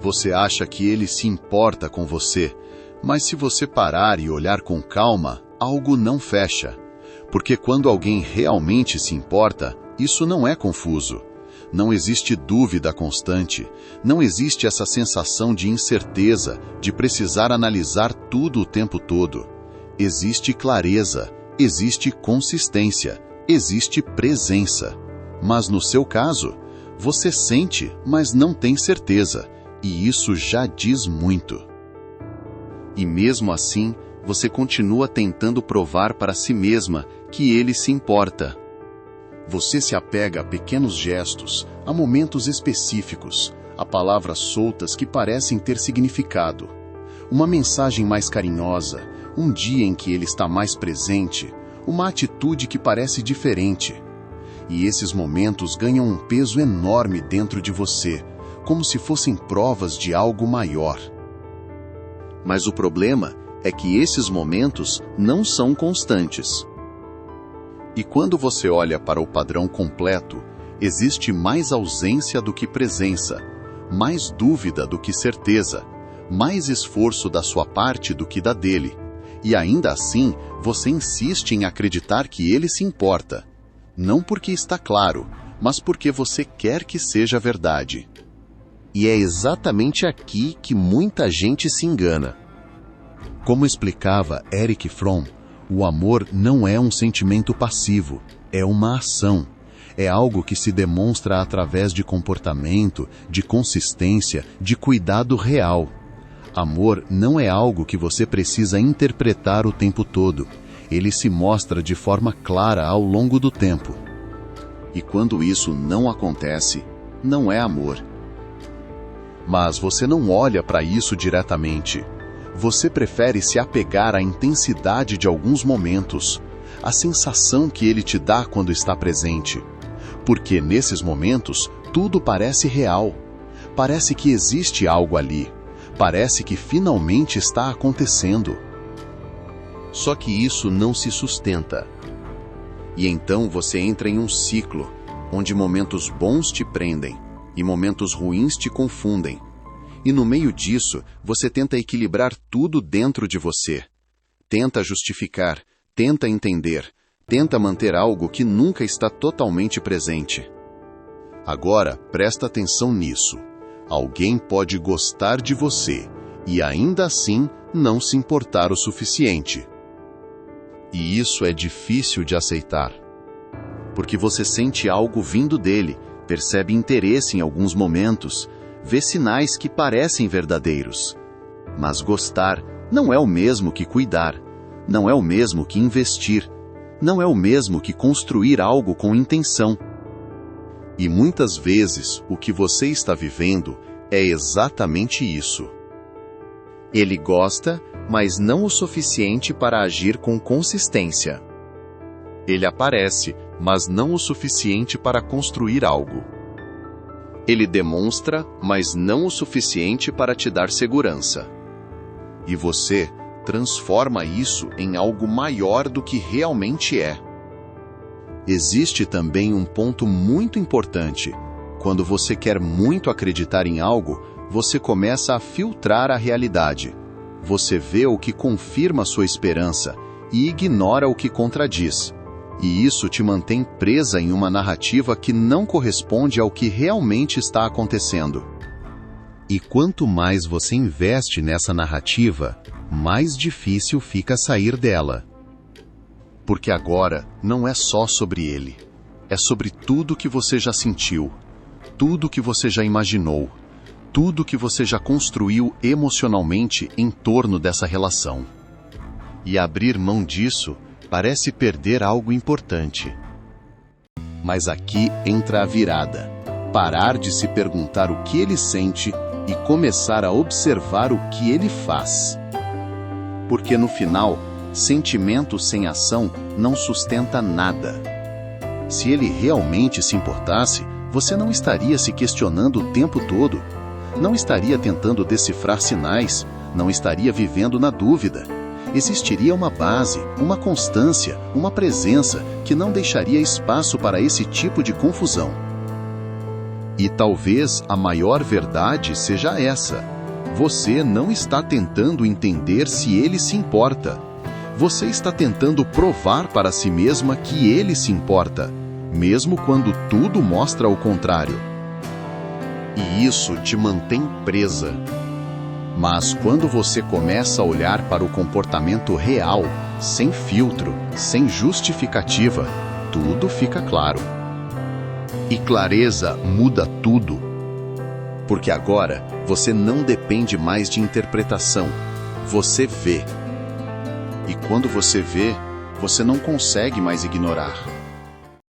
Você acha que ele se importa com você, mas se você parar e olhar com calma, algo não fecha. Porque quando alguém realmente se importa, isso não é confuso. Não existe dúvida constante, não existe essa sensação de incerteza, de precisar analisar tudo o tempo todo. Existe clareza, existe consistência, existe presença. Mas no seu caso, você sente, mas não tem certeza, e isso já diz muito. E mesmo assim, você continua tentando provar para si mesma que ele se importa. Você se apega a pequenos gestos, a momentos específicos, a palavras soltas que parecem ter significado. Uma mensagem mais carinhosa, um dia em que ele está mais presente, uma atitude que parece diferente. E esses momentos ganham um peso enorme dentro de você, como se fossem provas de algo maior. Mas o problema é que esses momentos não são constantes. E quando você olha para o padrão completo, existe mais ausência do que presença, mais dúvida do que certeza, mais esforço da sua parte do que da dele. E ainda assim, você insiste em acreditar que ele se importa. Não porque está claro, mas porque você quer que seja verdade. E é exatamente aqui que muita gente se engana. Como explicava Erich Fromm, o amor não é um sentimento passivo, é uma ação. É algo que se demonstra através de comportamento, de consistência, de cuidado real. Amor não é algo que você precisa interpretar o tempo todo. Ele se mostra de forma clara ao longo do tempo. E quando isso não acontece, não é amor. Mas você não olha para isso diretamente. Você prefere se apegar à intensidade de alguns momentos, à sensação que ele te dá quando está presente. Porque nesses momentos, tudo parece real. Parece que existe algo ali. Parece que finalmente está acontecendo. Só que isso não se sustenta. E então você entra em um ciclo, onde momentos bons te prendem e momentos ruins te confundem. E no meio disso, você tenta equilibrar tudo dentro de você. Tenta justificar, tenta entender, tenta manter algo que nunca está totalmente presente. Agora, presta atenção nisso. Alguém pode gostar de você e ainda assim não se importar o suficiente. E isso é difícil de aceitar. Porque você sente algo vindo dele, percebe interesse em alguns momentos, vê sinais que parecem verdadeiros. Mas gostar não é o mesmo que cuidar, não é o mesmo que investir, não é o mesmo que construir algo com intenção. E muitas vezes o que você está vivendo é exatamente isso. Ele gosta, mas não o suficiente para agir com consistência. Ele aparece, mas não o suficiente para construir algo. Ele demonstra, mas não o suficiente para te dar segurança. E você transforma isso em algo maior do que realmente é. Existe também um ponto muito importante. Quando você quer muito acreditar em algo, você começa a filtrar a realidade. Você vê o que confirma sua esperança e ignora o que contradiz. E isso te mantém presa em uma narrativa que não corresponde ao que realmente está acontecendo. E quanto mais você investe nessa narrativa, mais difícil fica sair dela. Porque agora não é só sobre ele. É sobre tudo que você já sentiu, tudo que você já imaginou, tudo que você já construiu emocionalmente em torno dessa relação. E abrir mão disso parece perder algo importante. Mas aqui entra a virada. Parar de se perguntar o que ele sente e começar a observar o que ele faz. Porque no final, sentimento sem ação não sustenta nada. Se ele realmente se importasse, você não estaria se questionando o tempo todo, não estaria tentando decifrar sinais, não estaria vivendo na dúvida. Existiria uma base, uma constância, uma presença que não deixaria espaço para esse tipo de confusão. E talvez a maior verdade seja essa: você não está tentando entender se ele se importa. Você está tentando provar para si mesma que ele se importa, mesmo quando tudo mostra o contrário. E isso te mantém presa. Mas quando você começa a olhar para o comportamento real, sem filtro, sem justificativa, tudo fica claro. E clareza muda tudo. Porque agora você não depende mais de interpretação, você vê. E quando você vê, você não consegue mais ignorar.